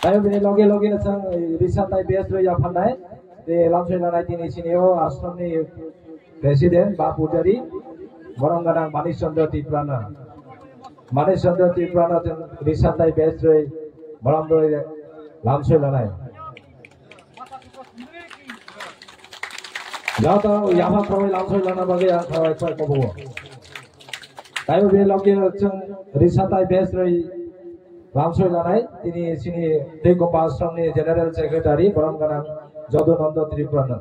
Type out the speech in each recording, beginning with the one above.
Tayo binilogi-logi na sang Risa tayo best ro ya phanai de lamsoi lanai tini sinio ashram ni president ba pujari Borongganang Manish Chandra Tiprana Risa tayo best ro Borongdoi lamsoi lanai Jata yaha kawai lamsoi lana bagi yang kawai kawai kobo tayo binilogi na sang Risa tayo best ro Lamsoi lanai ini sini Dekompa Ashram ni General Secretary Borongganang Jodonanda Triprana.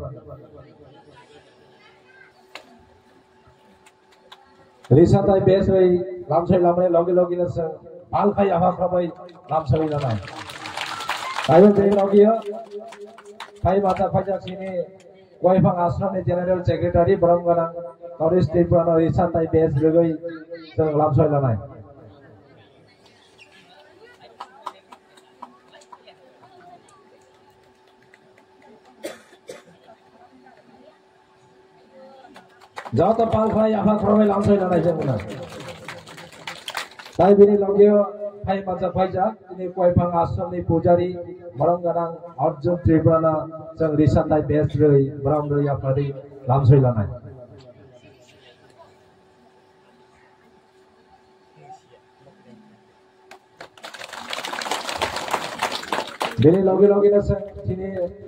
Risa tai best way lamsoi lamai logi na sang bal khai apa khabai lamsoi lanai. Tayo be logi ya. Khai mata phajak sini Koifang Ashram ni General Secretary Borongganang Tourist Triprana Risa tai best logi sang lamsoi lanai. Jauh pal khai apa krawai lamsoi lanai jemuna. Tai bini logio khai maca phaijak ini Koifang Ashram ni pujari Borongganang Arjun Triprana sang Risa tai best roi Borongdoi apari lamsoi lanai. Bini logi na sang sini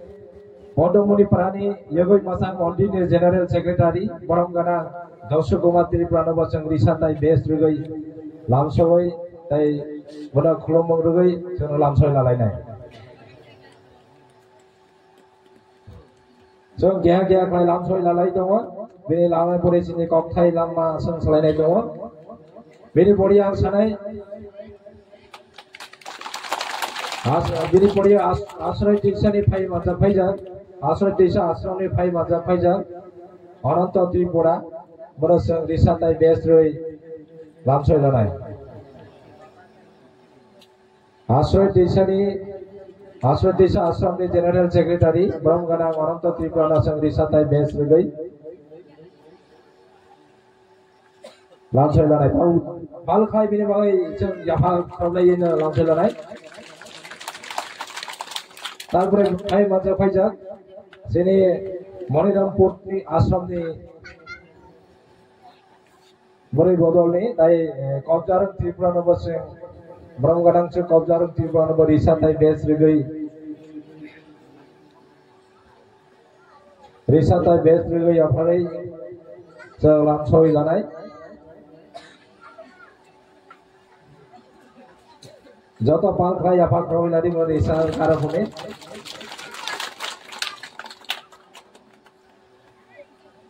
Podomoni Prani Yagoi Masang Mondi ni General Secretary Borongganang Daushu Kumar Triprana basang Risa tai best roi lamsoi tai boda khulomong roi sang lamsoi lalai nai. So gya kai lamsoi lalai dongo bini lamai pore sini kok thai lama sang salai nai dongo bini pori ang sanai bini pori asrai tisani phai mata phaijak Asra Desa Ashram ni phai maja phaijak Ananta Tripura boda sang Risa tai best roi lamsoi lanai. Asra Desa Ashram ni General Secretary Borongganang Ananta Tripura sang Risa tai best roi lamsoi lanai. Bal khai bini bagai jeng yaha krawlai na lamsoi lanai. Tarpore khai maja phaijak sini Monirampur ni Ashram ni Bori bodol ni tai Kabjarang Tripurana baseng Borongganang se Kabjarang Tripurana bari Risa tai best roi apalai se lamsoi lanai. Joto pal khai apa krawai ladi bari Risa karapune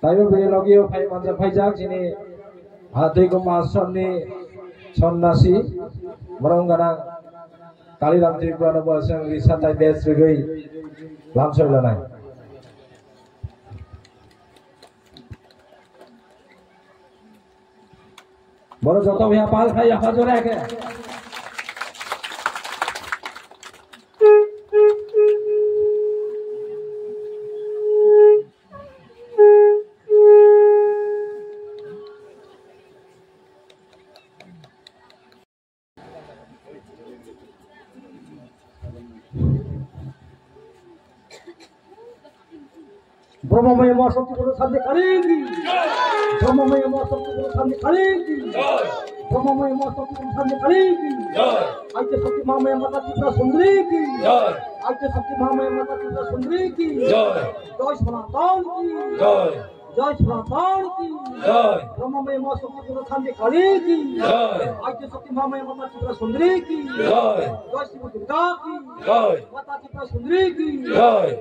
tayo bini logio phai manja phaijak sini Dekompa Ashram ni Sonnasi Borongganang Kaliram Triprana basang Risa tai best roi lamsoi lanai. Boro joto bhia pal khai apa jore ke Brahmamaya Ma Shakti Guru Sandhi Kaliki Brahmamaya Ma Shakti Guru Sandhi Kaliki Brahmamaya Ma Shakti Guru Sandhi Kaliki Aite Shakti Mahamaya Mata Tripura Sundari ki Aite Shakti Mahamaya Mata Tripura Sundari ki Jai Sanatan ki Jai Sanatan ki Brahmamaya Ma Shakti Guru Sandhi Kaliki Aite Shakti Mahamaya Mata Tripura Sundari ki Jai Shiva Durga ki Mata Tripura Sundari ki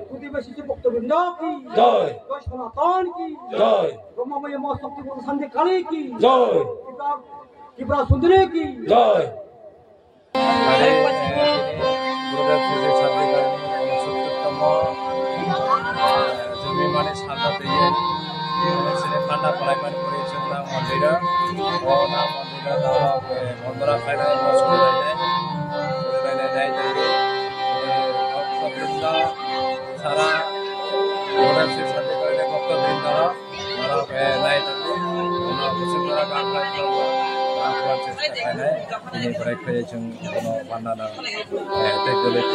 Kudibha Shishya Bhakta Vrinda ki Jai Sanatan ki Brahmamaya Ma Shakti Guru Sandhi Kaliki Tripura Sundari ki beberapa kali jeng kono panana teknik.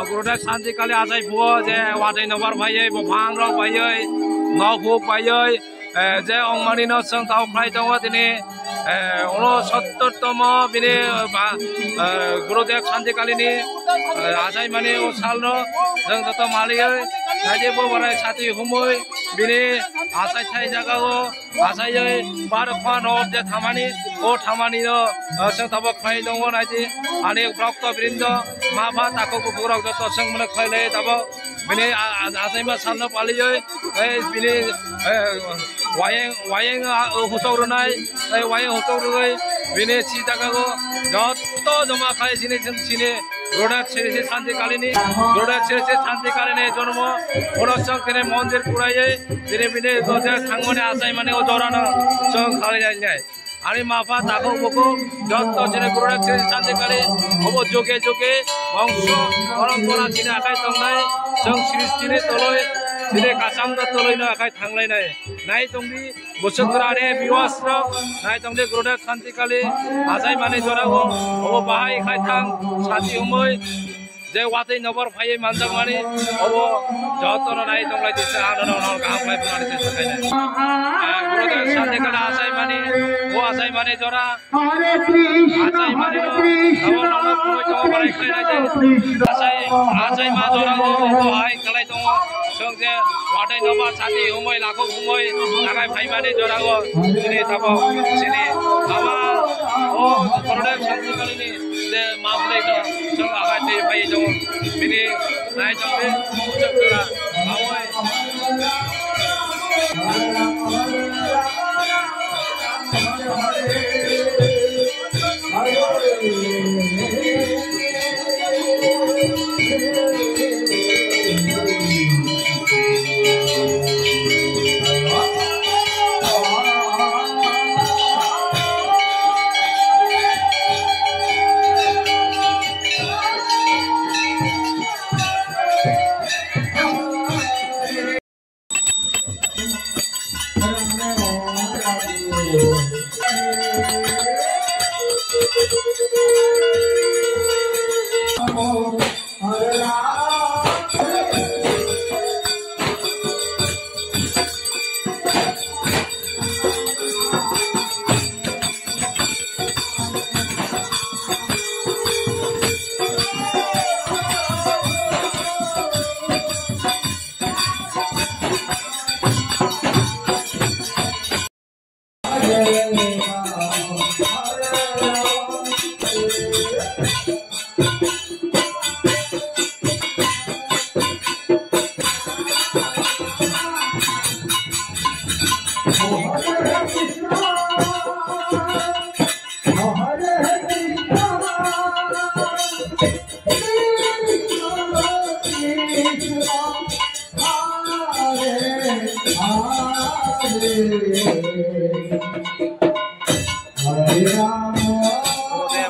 Gurudak santi kali asai buah je wadai nomor bayai bopang rong bayai ngau bayai je ong marino sang tau fly tawat ini ono 70 bini gurudak santi kali ini asai mani usalno jeng tato maliyai kaje bo barai sati humoi bini asai thai jaga go asai ye bar khan of je thamani no sang tabo fly dongo naji ani prokto brindo माफा ताको कुकुरक जो तसंग मन खैले तब बिने आजैमा साल्न पालियो बिने वायें हुतौरनाय वायें हुतौरगै बिने सिदागागो जत्त जमा खाय सिने रोडा सेरेसे शान्तिकालिनी जन्म परसंग तिने मन्दिर पुरायै तिने बिने दजे थांमने आसाय माने ओ जरानो सं खालै जाय आनी माफा ताको बको जत्त जिने गुरुडाक सेरेसे शान्तिकाली हबो जोगे वंश परम्परा जिने आखाय तंनाय जों सृष्टिनि तलय जिने कासांग तलयनो आखाय थांलायनाय नाय तंबि बोसोराने बिवास्र नाय तंदे गुरुडाक शान्तिकाली आसाय माने जरागो हबो बाहाय खाय थां साथि हुमै जे वातै नबर फायै मानजाक माने हबो जत्तनो नाय तंलाय दिसा आनन गामलाय पुनानै सखायनाय गुरुडाक शान्तिकाली आसाय माने वो आसाय माने जरा आसाय माने नबर नबर पुनै तो बाराय खायनाय आसाय मा जरागो बाहाय खालाय दङ जों जे वातै नबर साथि हुमै लाखौ हुमै आखाय फायमाने जरागो दिनै ताबो सिनि आमा ओ गुरुडाक शान्तिकालिनि जे माबलै दं जों आखाय दै फायै दङ बिनि नाय दंबे जोंफोरा आवै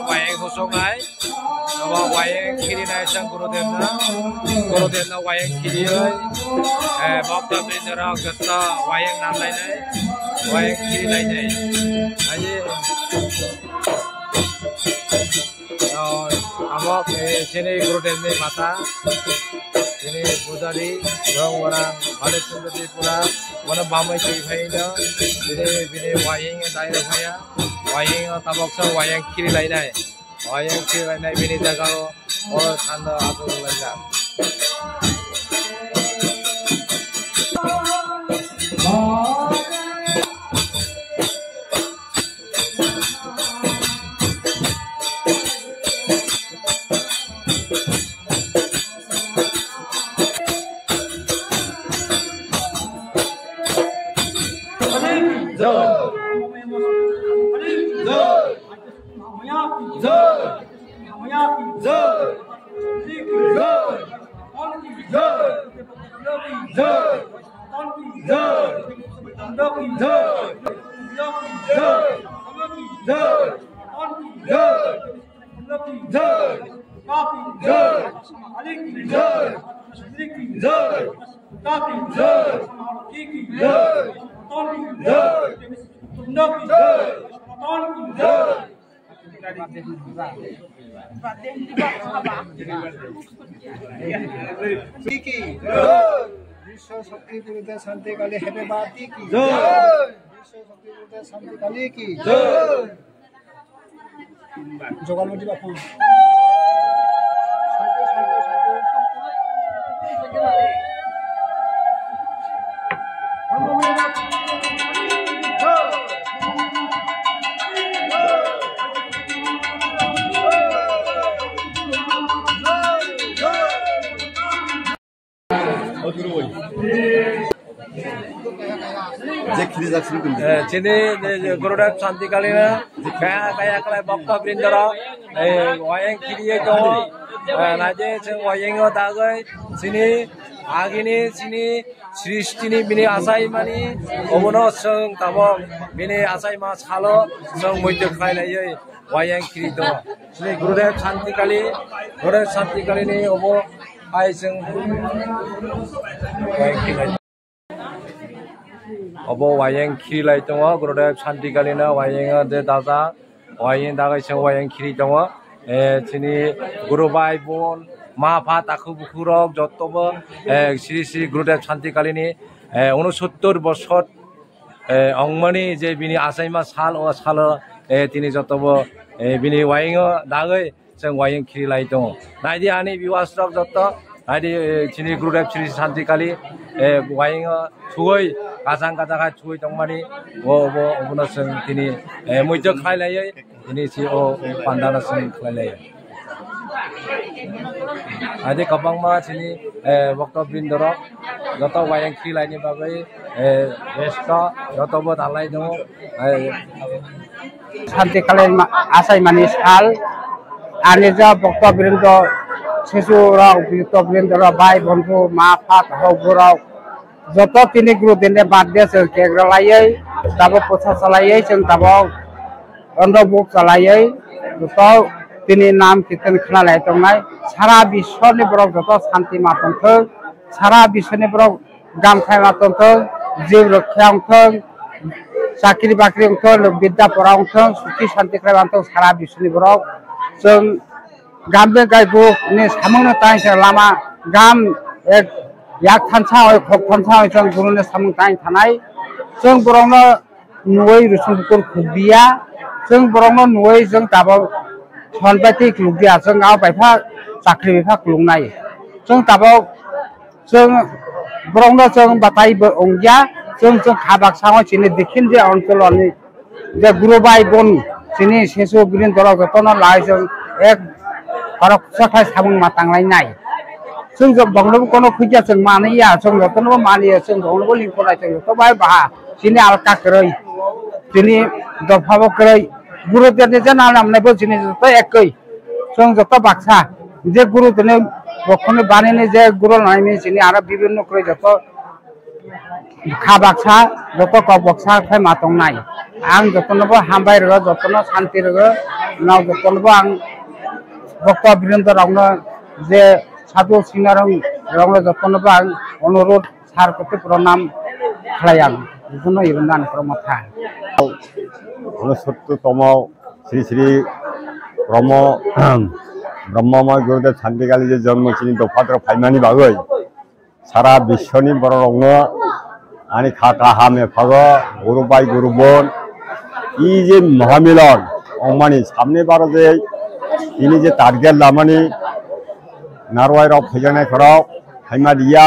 Wayang husong ay, wayang kiri na isang Gurudev na wayang kiri ay, Bhakta Brindara gata wayang nanlay na wayang kiri lay na ay, amok sini Gurudev ni mata, sini pujari, orang ada sendiri pula, mana bamai ciri na, sini bini wayang dai na kaya. Wayang tabok sa wayang kiri lay na wayang kiri lay na bini jagao or thanda ato lay na विश्व शक्ति गुरुदेव शांति काली हेबे बाती की जय विश्व शक्ति गुरुदेव शांति काली की जय जोगालमती बापू Sini Gurudev Santi kali na kaya kalai Bhakta Brindara wayang kiri itu naje sing wayang dagai sini agini sini Srishti bini asai mani omono sing tamo bini asai mas halo sing mujhe khai lai wayang kiri itu sini Gurudev Santi kali ni omo ai sing wayang kiri Obo wayang kiri lai tongo Gurudev Santi kali na wayang de daza wayang dagai sing wayang kiri tongo sini Guru Bai Bon Ma Pha Taku Bukurok jotobo Sri Sri Gurudev Santi kali ni 69 বছর অংমনি যে বিনি আসাইমা সাল ও সাল তিনি jotobo bini wayang dagai sing wayang kiri lai tongo naidi ani biwasrok joto naidi sini Gurudev Sri Santi kali wayang chuoi kasang kataga chuoi tongmani obo obono sing tini mujhe khai lai ini si o pandana sing khai lai ade kabang ma sini Bhakta Brindara joto wayang kiri lai ni bagai resta joto bo dalai dong Santi kali asai manis hal anija Bhakta Brindara sesu rao Bhakta Brindara bai bondhu ma phat hogurao joto tini guru dene badde se kegra lai tabo pocha salai sing tabo ondo buk salai joto tini nam kirtan khana lai tongnai sara bishwni borok joto santi ma tongthok sara bishwni borok gam khai ma tongthok jiw rakha ongthok sakri bakri ongthok bidya pora ongthok suki santi khai ma tongthok sara bishwni borok जों गामबे गायबो नि सामंनो ताइ लामा गाम एक याक थानसा खक थानसा जों गुरुनि सामं ताइ थानाय जों बरंनो नुयै रुसुनफोर खुबिया जों बरंनो नुयै जों दाबो थनबाति खुबिया जों आव बायफा साख्रि बायफा खुलुंनाय जों दाबो जों बरंनो जों बाताइबो अंगिया जों खाबाक साङाव सिनि दिखिन जे अनसलनि जे गुरुबाई बन sini sesu green dorok jotono lai jong ek parok sathai samung matang lai nai jong banglo kono khujia jong mani ya jong jotono mani jong banglo lingko lai jong to bai ba sini alka keroi sini dofabo keroi guru tene je na namne bo sini joto ekoi song joto baksa je guru tene bokhone banene je guru naimi sini ara bibhinno kore joto kha baksa joto ko baksa khai matong nai ang jotono bo hambai ro jotono shanti ro naw jotono bo ang bokta birindo rangno je সাধু সিনারং রং যত্ন বাং অনুরোধ সার করতে প্রণাম খালায়াম জন্য ইরন্দান প্রমথা 69তম শ্রী শ্রী ব্রহ্মময় গুরুদেব শান্তিকালী যে জন্ম চিনি দফাদ্র ফাইমানি বাগৈ সারা বিশ্বনি বড় রং আনি খা কাহা মেফাগ গুরু বাই গুরু বোন ই যে মহামিলন অমানি সামনে বারো যে তিনি যে টার্গেট লামানি নারওয়াই রক ফেজানাই খরাও হাইমা দিয়া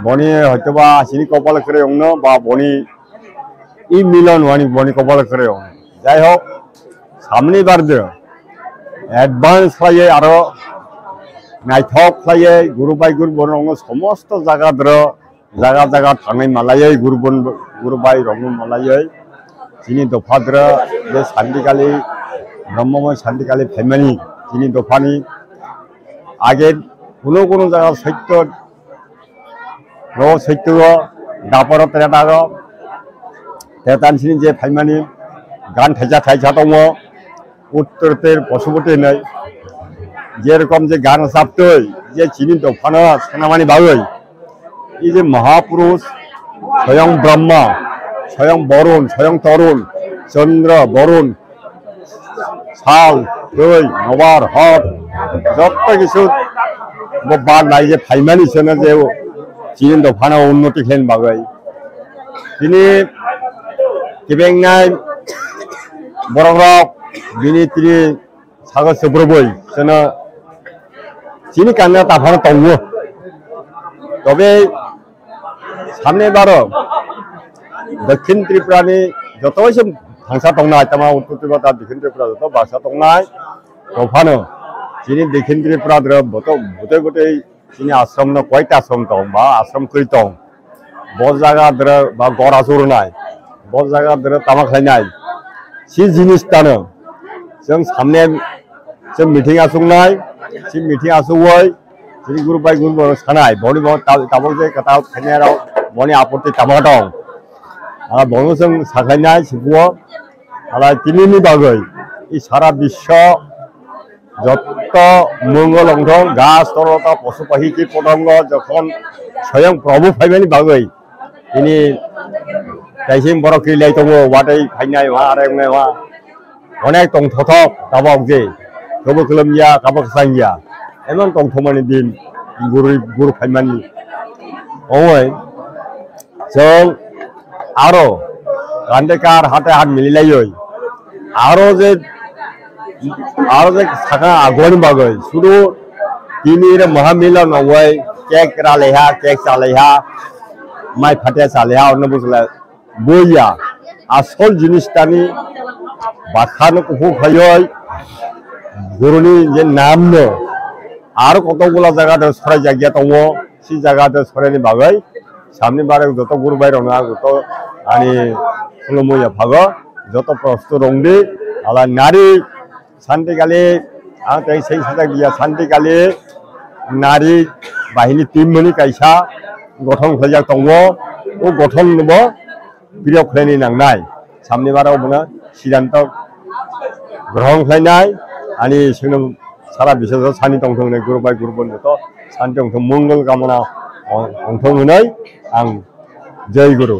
বনি হয়তোবা সিনি কপাল করে অন্য বা বনি ই মিলন ওয়ানি বনি কপাল করে অন্য যাই হোক সামনে বারদে অ্যাডভান্স খাইয়ে আরো নাইথক খাইয়ে গুরু বাই গুরু বন রং সমস্ত জায়গাদ্র জায়গা জায়গা থানাই মালাইয়ে গুরু বাই রং মালাইয়ে চিনি দফাদ্র যে শান্তিকালী ব্রহ্মময় শান্তিকালী ফ্যামিলি চিনি দফানি আগে কোনো জায়গা সত্য সত্য দাপর তেতানসিনি যে ফাইমানি গান থাইছা দङ উত্তরতের পশুপতি নাই যেরকম যে গান চাপতৈ যে চিনি দফানো সেনামানি বাগৈ এই যে মহাপুরুষ স্বয়ং ব্রহ্মা স্বয়ং বরুণ স্বয়ং তরুণ চন্দ্র বরুণ শাল দৈ নবার হক যত কিছু বাদ নাই যে ফাইমানি সেনা যে চিনি দফানো উন্নতি খেন বাগৈ তিনি কিবেংনাই বরক বিনি তিনি সাগর সব্রবই সেনা চিনি কান্না তাফানো দङ তবে সামনে বারো দক্ষিণ ত্রিপুরানি যত ভাষা দंनाय তামা উত্তর ত্রিপুরা দক্ষিণ ত্রিপুরা যত ভাষা দंनाय দফানো চিনি দক্ষিণ ত্রিপুরা গোটে গোটে চিনি আশ্রম কয়টা আশ্রম দं বা আশ্রম কই দं ব জায়গা বা গড় আচরनाय ব জায়গা তামা খাইनाय সি জিনিস তানো जों सामने जों मिटिं आसुंनाय सि मिटिं आसुवै श्री गुरु बाय गुरु सानाय बनि ताबक जे कथा खाइनायाव बनि आपत्ति तामा दं आरो बनो जों साखाइनाय सिबुओ आरो तिनिनि बागै इ सारा विश्व যত মঙ্গল অংধং গাছ তরতা পশু পাখি কীট পতঙ্গ যখন স্বয়ং প্রভু ফাইমানি বাগৈ তিনি তাইসিম বড় কিলাই দङ वादै फाइनाय वा आरो एवनाय वा অনেক দं থথক তাবক যে তবু কলমিয়া কাবক সাইয়া এমন দं থমানি দিন গুরু ফাইমানি ওই जों আরো গান্ডেকার হাতে হাত মিলিলাই আরো যে সাকা আগনি বাগৈ শুধু তিনির মহামিলন ওই কেক রালেহা কেক চালেহা মাই ফাটিয়া চালেহা অন্য বুঝলে বইয়া আসল জিনিসটানি বাখানো কুফু খাই গুরুনি যে নাম আর কতগুলা জায়গাতে সরাই জায়গা দङ সি জায়গাতে সরাইনি বাগৈ সামনে বারে যত গুরু বাই রঙা যত আনি খুলমইয়া ভাগ যত প্রস্তুত রংদি আলা নারী শান্তিকালী आं तै sei sadak dia শান্তিকালী नारी बाहिनी टीमनि कायसा गठन खालाय दङ ओ गठन नबो प्रिय खालायनि नांनाय सामने बाराव बनो सिद्धांत ग्रहण खालायनाय आनि जोंनो सारा बिसोर सानि दंथोंनो गुरु बाय गुरु बन्धुत शान्ति दंथों मंगल कामना अंथों होनाय आं जय गुरु।